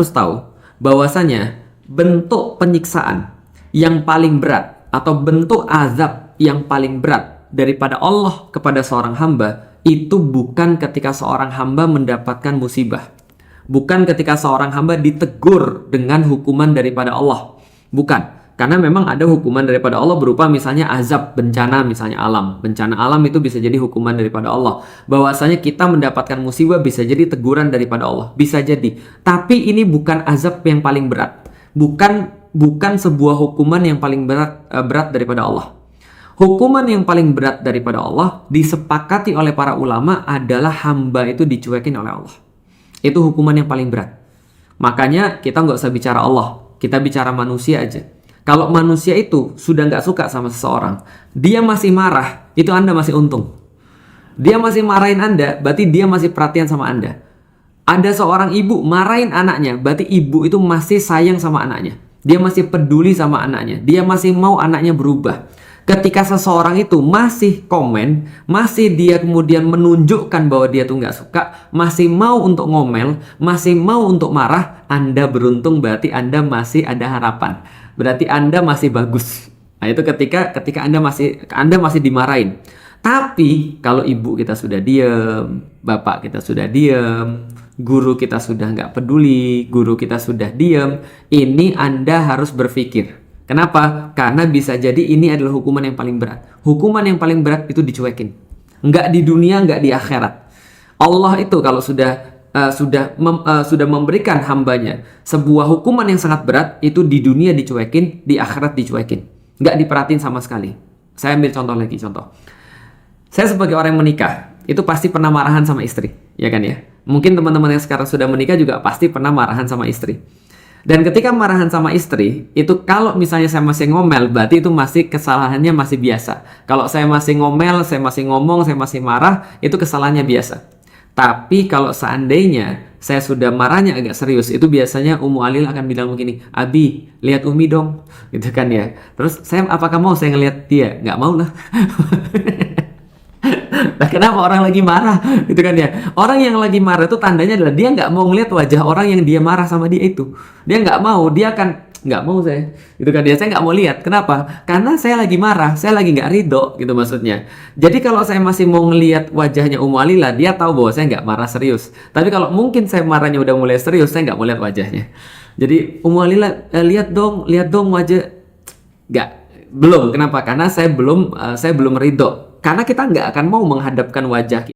harus tahu bahwasanya bentuk penyiksaan yang paling berat atau bentuk azab yang paling berat daripada Allah kepada seorang hamba itu bukan ketika seorang hamba mendapatkan musibah, bukan ketika seorang hamba ditegur dengan hukuman daripada Allah, bukan. Karena memang ada hukuman daripada Allah berupa misalnya azab, bencana, misalnya alam. Bencana alam itu bisa jadi hukuman daripada Allah. Bahwasanya kita mendapatkan musibah bisa jadi teguran daripada Allah. Bisa jadi. Tapi ini bukan azab yang paling berat. Bukan sebuah hukuman yang paling berat daripada Allah. Hukuman yang paling berat daripada Allah disepakati oleh para ulama adalah hamba itu dicuekin oleh Allah. Itu hukuman yang paling berat. Makanya kita nggak usah bicara Allah. Kita bicara manusia aja. Kalau manusia itu sudah nggak suka sama seseorang, dia masih marah, itu Anda masih untung. Dia masih marahin Anda, berarti dia masih perhatian sama Anda. Ada seorang ibu marahin anaknya, berarti ibu itu masih sayang sama anaknya. Dia masih peduli sama anaknya. Dia masih mau anaknya berubah. Ketika seseorang itu masih komen, masih dia kemudian menunjukkan bahwa dia tuh nggak suka, masih mau untuk ngomel, masih mau untuk marah, Anda beruntung, berarti Anda masih ada harapan. Berarti Anda masih bagus. Nah, itu ketika Anda masih dimarahin. Tapi kalau ibu kita sudah diem, bapak kita sudah diem, guru kita sudah nggak peduli, guru kita sudah diem, ini Anda harus berpikir. Kenapa? Karena bisa jadi ini adalah hukuman yang paling berat. Hukuman yang paling berat itu dicuekin. Nggak di dunia, nggak di akhirat. Allah itu kalau sudah memberikan hambanya sebuah hukuman yang sangat berat, itu di dunia dicuekin, di akhirat dicuekin. Nggak diperhatiin sama sekali. Saya ambil contoh lagi, Saya sebagai orang yang menikah, itu pasti pernah marahan sama istri, ya kan ya? Mungkin teman-teman yang sekarang sudah menikah juga pasti pernah marahan sama istri. Dan ketika marahan sama istri, itu kalau misalnya saya masih ngomel, berarti itu masih kesalahannya masih biasa. Kalau saya masih ngomel, saya masih ngomong, saya masih marah, itu kesalahannya biasa. Tapi kalau seandainya saya sudah marahnya agak serius, itu biasanya Ummu Alil akan bilang begini, Abi, lihat Umi dong, gitu kan ya. Terus saya, apakah mau saya ngelihat dia? Nggak mau lah. Nah, kenapa orang lagi marah? Itu kan ya. Orang yang lagi marah itu tandanya adalah dia nggak mau ngeliat wajah orang yang dia marah sama dia itu. Dia nggak mau, dia akan nggak mau saya. Itu kan dia, saya nggak mau lihat. Kenapa? Karena saya lagi marah, saya lagi nggak ridho, gitu maksudnya. Jadi kalau saya masih mau ngelihat wajahnya Ummu Alila, dia tahu bahwa saya nggak marah serius. Tapi kalau mungkin saya marahnya udah mulai serius, saya nggak mau lihat wajahnya. Jadi Ummu Alila, lihat dong wajah. Nggak, belum. Kenapa? Karena saya belum ridho. Karena kita nggak akan mau menghadapkan wajah